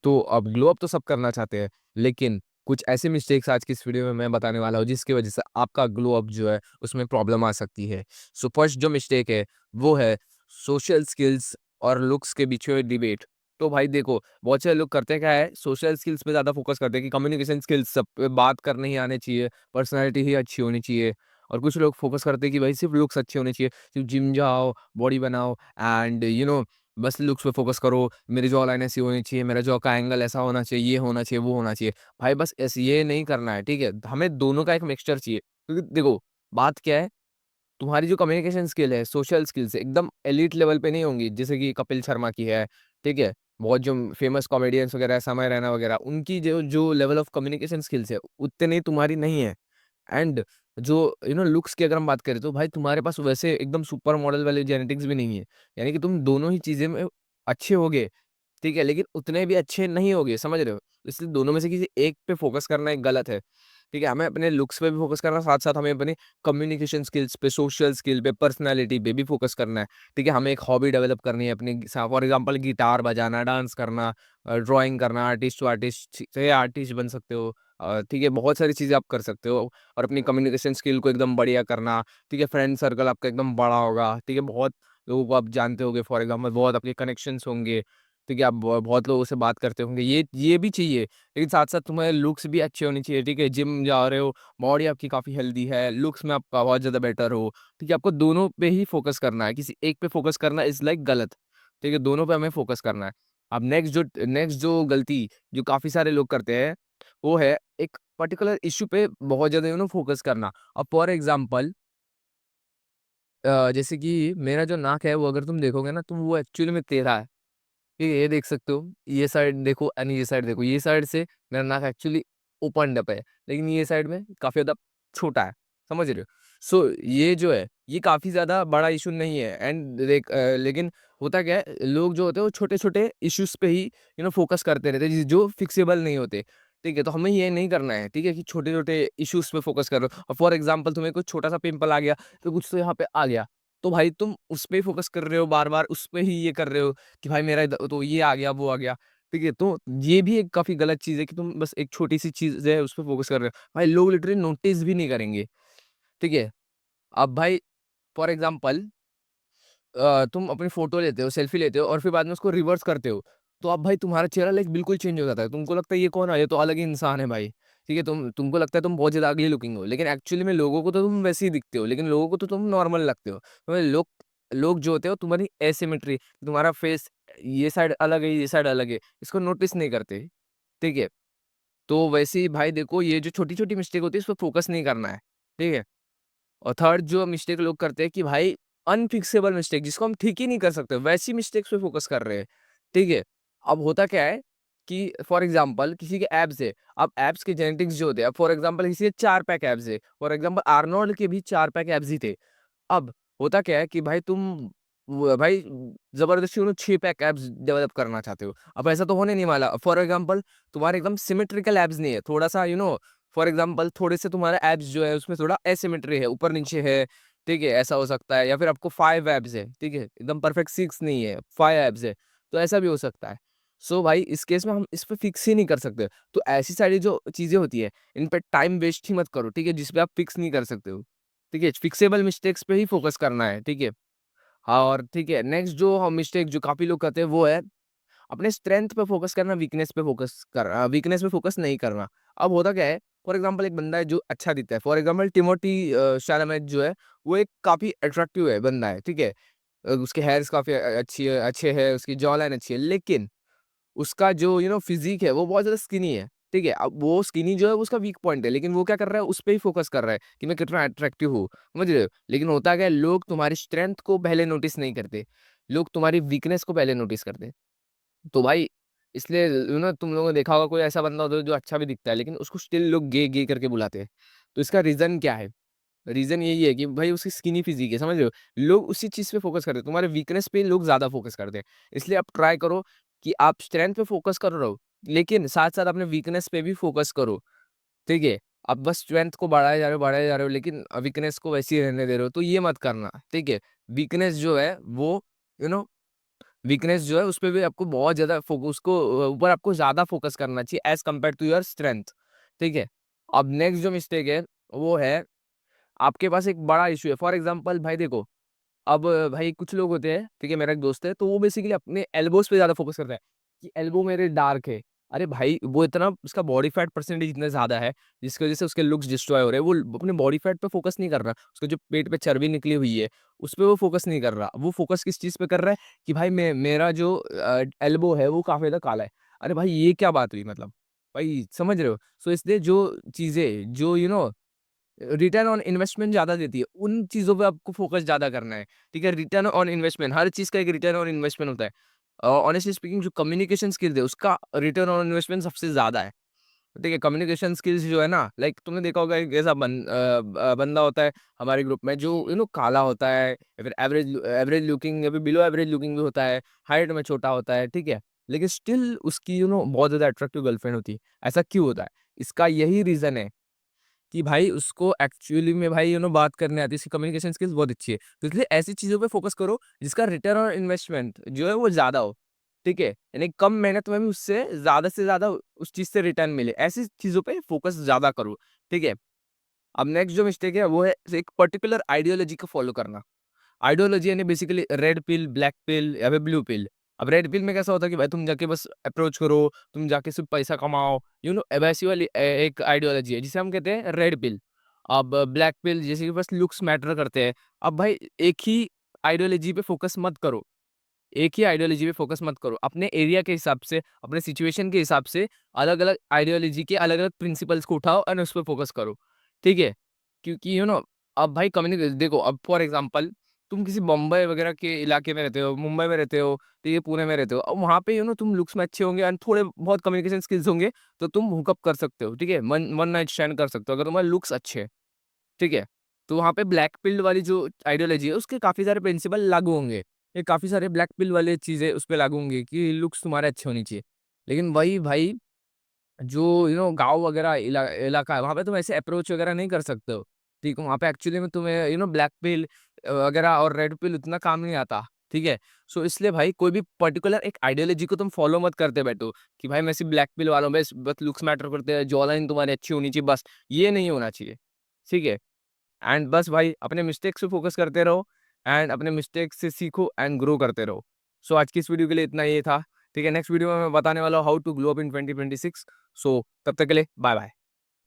तो अब glow up तो सब करना चाहते हैं, लेकिन कुछ ऐसे मिस्टेक्स आज की इस वीडियो में मैं बताने वाला हूँ जिसकी वजह से आपका ग्लो अप जो है उसमें प्रॉब्लम आ सकती है। सो फर्स्ट जो मिस्टेक है वो है सोशल स्किल्स और लुक्स के बीच में डिबेट। तो भाई देखो, बहुत सारे लोग करते क्या है, सोशल स्किल्स पे ज़्यादा फोकस करते हैं कि कम्युनिकेशन स्किल्स सब पे बात करने ही आने चाहिए, पर्सनैलिटी ही अच्छी होनी चाहिए। और कुछ लोग फोकस करते हैं कि भाई सिर्फ लुक्स अच्छे होने चाहिए, सिर्फ जिम जाओ, बॉडी बनाओ एंड बस लुक्स पे फ़ोकस करो, मेरी जॉ लाइन ऐसी होनी चाहिए, मेरा जॉ का एंगल ऐसा होना चाहिए, ये होना चाहिए, वो होना चाहिए। भाई बस ऐसे ये नहीं करना है, ठीक है? हमें दोनों का एक मिक्सचर चाहिए। क्योंकि देखो, बात क्या है, तुम्हारी जो कम्युनिकेशन स्किल है, सोशल स्किल्स है, एकदम एलीट लेवल पे नहीं होंगी, जैसे कि कपिल शर्मा की है, ठीक है? बहुत जो फेमस कॉमेडियंस वगैरह है, समय रैना वगैरह, उनकी जो जो लेवल ऑफ कम्युनिकेशन स्किल्स है, उतनी तुम्हारी नहीं है। एंड जो लुक्स की अगर हम बात करें तो भाई तुम्हारे पास वैसे एकदम सुपर मॉडल वाले जेनेटिक्स भी नहीं है। यानी कि तुम दोनों ही चीज़ें में अच्छे होगे, ठीक है? लेकिन उतने भी अच्छे नहीं होगे, समझ रहे हो? इसलिए दोनों में से किसी एक पे फ़ोकस करना एक गलत है, ठीक है? हमें अपने लुक्स पे भी फ़ोकस करना, साथ-साथ हमें अपनी कम्युनिकेशन स्किल्स पे, सोशल स्किल पे, पर्सनैलिटी पे भी फ़ोकस करना है, ठीक है? हमें एक हॉबी डेवलप करनी है अपनी फॉर एग्ज़ाम्पल गिटार बजाना, डांस करना, ड्राइंग करना, आर्टिस्ट टू आर्टिस्ट से आर्टिस्ट बन सकते हो। ठीक है? बहुत सारी चीज़ें आप कर सकते हो और अपनी कम्युनिकेशन स्किल को एकदम बढ़िया करना, ठीक है? फ्रेंड सर्कल आपका एकदम बड़ा होगा, ठीक है? बहुत लोगों को आप जानते होंगे फॉर एग्ज़ाम्पल, बहुत आपके कनेक्शंस होंगे, ठीक है? आप बहुत लोगों से बात करते होंगे, ये भी चाहिए। लेकिन साथ-साथ तुम्हारे लुक्स भी अच्छे होने चाहिए, ठीक है? जिम जा रहे हो, बॉडी आपकी काफ़ी हेल्दी है, लुक्स में आपका बहुत ज़्यादा बेटर हो, ठीक है? आपको दोनों पे ही फ़ोकस करना है, किसी एक पे फ़ोकस करना इज़ लाइक गलत, ठीक है? दोनों पे हमें फ़ोकस करना है। अब नेक्स्ट जो गलती जो काफ़ी सारे लोग करते हैं, वो है एक पर्टिकुलर इश्यू पे बहुत ज़्यादा फ़ोकस करना। अब फॉर एग्ज़ाम्पल जैसे कि मेरा जो नाक है, वो अगर तुम देखोगे ना, तो वो एक्चुअली में टेढ़ा है। ठीक है, ये देख सकते हो। ये साइड देखो एंड ये साइड देखो। ये साइड से मेरा नाक एक्चुअली ओपन्ड अप है, लेकिन ये साइड में काफ़ी ज़्यादा छोटा है, समझ रहे हो? सो ये जो है, ये काफ़ी ज़्यादा बड़ा इश्यू नहीं है एंड लेकिन होता क्या है, लोग जो होते हैं वो छोटे-छोटे इश्यूज़ पे ही फ़ोकस करते रहते हैं, जो फिक्सेबल नहीं होते, ठीक है? तो हमें ये नहीं करना है, ठीक है? कि छोटे-छोटे इश्यूज़ पे फ़ोकस करो और फॉर एग्ज़ाम्पल तुम्हें कोई छोटा-सा पिंपल आ गया, तो कुछ तो यहाँ पे आ गया, तो भाई तुम उस पे ही फ़ोकस कर रहे हो, बार-बार उस पे ही ये कर रहे हो कि भाई मेरा तो ये आ गया, वो आ गया, ठीक है? तो ये भी एक काफ़ी गलत चीज़ है कि तुम बस एक छोटी-सी चीज़ है, उस पे फ़ोकस कर रहे हो। भाई लोग लिटरली नोटिस भी नहीं करेंगे, ठीक है? अब भाई फॉर एग्ज़ाम्पल तुम अपनी फ़ोटो लेते हो, सेल्फ़ी लेते हो और फिर बाद में उसको रिवर्स करते हो, तो अब भाई तुम्हारा चेहरा लाइक बिल्कुल चेंज हो जाता है। तुमको लगता है ये कौन है? ये तो अलग ही इंसान है भाई, ठीक है? तुमको लगता है तुम बहुत ज़्यादा अगली लुकिंग हो, लेकिन एक्चुअली में लोगों को तो तुम वैसे ही दिखते हो, लेकिन लोगों को तो तुम नॉर्मल लगते हो। तो लोग लोग जो होते हो तुम्हारी एसिमेट्री, तुम्हारा फेस ये साइड अलग है, ये साइड अलग है, इसको नोटिस नहीं करते, ठीक है? तो वैसे ही भाई देखो, ये जो छोटी-छोटी मिस्टेक होती है, इस पे फ़ोकस नहीं करना है, ठीक है? और थर्ड जो मिस्टेक लोग करते हैं कि भाई अनफिक्सेबल मिस्टेक जिसको हम ठीक ही नहीं कर सकते, वैसी मिस्टेक्स पे फ़ोकस कर रहे हैं, ठीक है? अब होता क्या है कि फॉर एग्ज़ाम्पल किसी के एब्स है, अब एब्स के जेनेटिक्स जो होते हैं, अब फॉर एग्ज़ाम्पल किसी के 4 पैक एब्स है, फॉर एग्ज़ाम्पल आर्नोल्ड के भी 4 पैक एब्स ही थे। अब होता क्या है कि भाई तुम भाई ज़बरदस्ती 6 पैक एब्स डेवलप करना चाहते हो। अब ऐसा तो होने नहीं वाला। फॉर एग्ज़ाम्पल तुम्हारे एकदम सिमेट्रिकल एब्स नहीं है, थोड़ा-सा फॉर एग्ज़ाम्पल थोड़े से तुम्हारा एब्स जो है उसमें थोड़ा एसिमेट्री है, ऊपर-नीचे है, ठीक है? ऐसा हो सकता है या फिर आपको 5 एब्स है, ठीक है? एकदम परफेक्ट 6 नहीं है, 5 एब्स है, तो ऐसा भी हो सकता है। सो भाई इस केस में हम इस पे फिक्स ही नहीं कर सकते। तो ऐसी सारी जो चीज़ें होती है, इन पे टाइम वेस्ट ही मत करो, ठीक है? जिस पे आप फिक्स नहीं कर सकते हो। ठीक है? फिक्सेबल मिस्टेक्स पे ही फ़ोकस करना है, ठीक है? हाँ, और ठीक है, नेक्स्ट जो हम मिस्टेक जो काफ़ी लोग करते हैं वो है अपने स्ट्रेंथ पे फ़ोकस करना, वीकनेस पे फ़ोकस नहीं करना। अब होता क्या है, फॉर एग्ज़ाम्पल एक बंदा है जो अच्छा दिखता है, फॉर एग्ज़ाम्पल टिमोथी शैलामेट जो है, वो एक काफ़ी अट्रैक्टिव है बंदा है, ठीक है? उसके हेयर्स काफ़ी अच्छे हैं, उसकी जॉ लाइन अच्छी है, लेकिन उसका जो फिज़ीक है वो बहुत ज़्यादा स्किनी है, ठीक है? अब वो स्किनी जो है वो उसका वीक पॉइंट है, लेकिन वो क्या कर रहा है उस पे ही फ़ोकस कर रहा है कि मैं कितना अट्रैक्टिव हूँ, समझ रहे हो? लेकिन होता क्या है, लोग तुम्हारी स्ट्रेंथ को पहले नोटिस नहीं करते, लोग तुम्हारी वीकनेस को पहले नोटिस करते हैं। तो भाई इसलिए तुम लोगों ने देखा होगा कोई ऐसा बंदा होता है जो अच्छा भी दिखता है, लेकिन उसको स्टिल लोग गे गे करके बुलाते हैं। तो इसका रीज़न क्या है? रीज़न यही है कि भाई उसकी स्किनी फिज़ीक है, समझ रहे हो? लोग उसी चीज़ पे फ़ोकस करते हैं, तुम्हारे वीकनेस पे लोग ज़्यादा फ़ोकस करते हैं। इसलिए आप ट्राई करो कि आप स्ट्रेंथ पे फ़ोकस कर रहो, लेकिन साथ-साथ अपने वीकनेस पे भी फ़ोकस करो, ठीक है? आप बस स्ट्रेंथ को बढ़ाए जा रहे हो, लेकिन वीकनेस को वैसे ही रहने दे रहे हो, तो ये मत करना, ठीक है? वीकनेस जो है वो यू नो वीकनेस जो है उस पे भी आपको बहुत ज़्यादा फोकस को ऊपर आपको ज़्यादा फोकस करना चाहिए as compare to your strength, ठीक है? अब नेक्स्ट जो मिस्टेक है, वो है आपके पास एक बड़ा इश्यू है। फॉर एग्ज़ाम्पल भाई देखो, अब भाई कुछ लोग होते हैं, ठीक है, मेरा एक दोस्त है, तो वो बेसिकली अपने एल्बोज़ पे ज़्यादा फ़ोकस करता है, कि एल्बो मेरे डार्क है। अरे भाई, वो इतना उसका बॉडी फैट परसेंटेज इतना ज़्यादा है, जिसकी वज़ह से उसके लुक्स डिस्ट्रॉय हो रहे हैं। वो अपने बॉडी फैट पे फ़ोकस नहीं कर रहा, उसके जो पेट पे चर्बी निकली हुई है, उस पे वो फ़ोकस नहीं कर रहा। वो फ़ोकस किस चीज़ पे कर रहा है कि भाई मेरा जो एल्बो है, वो काफ़ी ज़्यादा काला है। अरे भाई, ये क्या बात हुई मतलब? भाई समझ रहे हो? सो इसलिए जो चीज़ें जो रिटर्न ऑन इन्वेस्टमेंट ज़्यादा देती है, उन चीज़ों पे आपको फ़ोकस ज़्यादा करना है, ठीक है? रिटर्न ऑन इन्वेस्टमेंट, हर चीज़ का एक रिटर्न ऑन इन्वेस्टमेंट होता है। ऑनेस्टली स्पीकिंग जो कम्युनिकेशन स्किल्स है, उसका रिटर्न ऑन इन्वेस्टमेंट सबसे ज़्यादा है, ठीक है? कम्युनिकेशन स्किल्स जो है ना, लाइक तुमने देखा होगा एक ऐसा बंदा होता है हमारे ग्रुप में जो काला होता है या फिर एवरेज लुकिंग या फिर बिलो एवरेज लुकिंग भी होता है, हाइट में छोटा होता है, ठीक है? लेकिन स्टिल उसकी बहुत ज़्यादा अट्रैक्टिव गर्लफ्रेंड होती है। ऐसा क्यों होता है? इसका यही रीज़न है कि भाई उसको एक्चुअली में भाई बात करने आती है, उसकी कम्युनिकेशन स्किल्स बहुत अच्छी है। तो इसलिए ऐसी चीज़ों पे फ़ोकस करो जिसका रिटर्न ऑन इन्वेस्टमेंट जो है वो ज़्यादा हो, ठीक है? यानी कम मेहनत में भी उससे से ज़्यादा उस चीज़ से रिटर्न मिले, ऐसी चीज़ों पे फ़ोकस ज़्यादा करो, ठीक है? अब नेक्स्ट जो मिस्टेक है वो है एक पर्टिकुलर आइडियोलॉजी को फ़ॉलो करना। आइडियोलॉजी यानी बेसिकली रेड पिल, ब्लैक पिल या फिर ब्लू पिल। अब रेड पिल में कैसा होता है कि भाई तुम जाके बस अप्रोच करो, तुम जाके सिर्फ़ पैसा कमाओ, वैसी वाली एक आइडियोलॉजी है जिसे हम कहते हैं रेड पिल। अब ब्लैक पिल जैसे कि बस लुक्स मैटर करते हैं। अब भाई एक ही आइडियोलॉजी पे फ़ोकस मत करो। एक ही आइडियोलॉजी पे फ़ोकस मत करो। अपने एरिया के हिसाब से, अपने सिचुएशन के हिसाब से अलग-अलग आइडियोलॉजी के अलग-अलग प्रिंसिपल्स को उठाओ एंड उस पे फ़ोकस करो। ठीक है? क्योंकि अब भाई देखो, अब फॉर एग्ज़ाम्पल तुम किसी बम्बई वगैरह के इलाके में रहते हो, मुंबई में रहते हो, ठीक है, पुणे में रहते हो। अब वहाँ पे तुम लुक्स में अच्छे होंगे एंड थोड़े बहुत कम्युनिकेशन स्किल्स होंगे, तो तुम हुक अप कर सकते हो, ठीक है? वन नाइट स्टैंड कर सकते हो अगर तुम्हारे लुक्स अच्छे हैं। ठीक है? तो वहाँ पे ब्लैक पिल वाली जो आइडियोलॉजी है, उसके काफ़ी सारे प्रिंसिपल लागू होंगे। ये काफ़ी सारे ब्लैक पिल वाले चीज़ें उस पे लागू होंगी कि लुक्स तुम्हारे अच्छे होने चाहिए। लेकिन वही भाई जो गाँव वगैरह इलाका है, वहाँ पे तुम ऐसे अप्रोच वगैरह नहीं कर सकते हो। ठीक है? वहाँ पे एक्चुअली में तुम्हें ब्लैक पिल वगैरह और रेड पिल उतना काम नहीं आता। ठीक है? सो इसलिए भाई कोई भी पर्टिकुलर एक आइडियोलॉजी को तुम फॉलो मत करते बैठो कि भाई मैं सिर्फ ब्लैक पिल वाला हूँ, बस लुक्स मैटर करते हैं, जॉ लाइन तुम्हारी अच्छी होनी चाहिए बस, ये नहीं होना चाहिए। ठीक है? एंड बस भाई अपने मिस्टेक्स पे फोकस करते रहो एंड अपने मिस्टेक्स से सीखो एंड ग्रो करते रहो। सो आज की इस वीडियो के लिए इतना ही था। ठीक है, नेक्स्ट वीडियो में मैं बताने वाला हूँ how to glow up in 2026। So तब तक के लिए बाय बाय।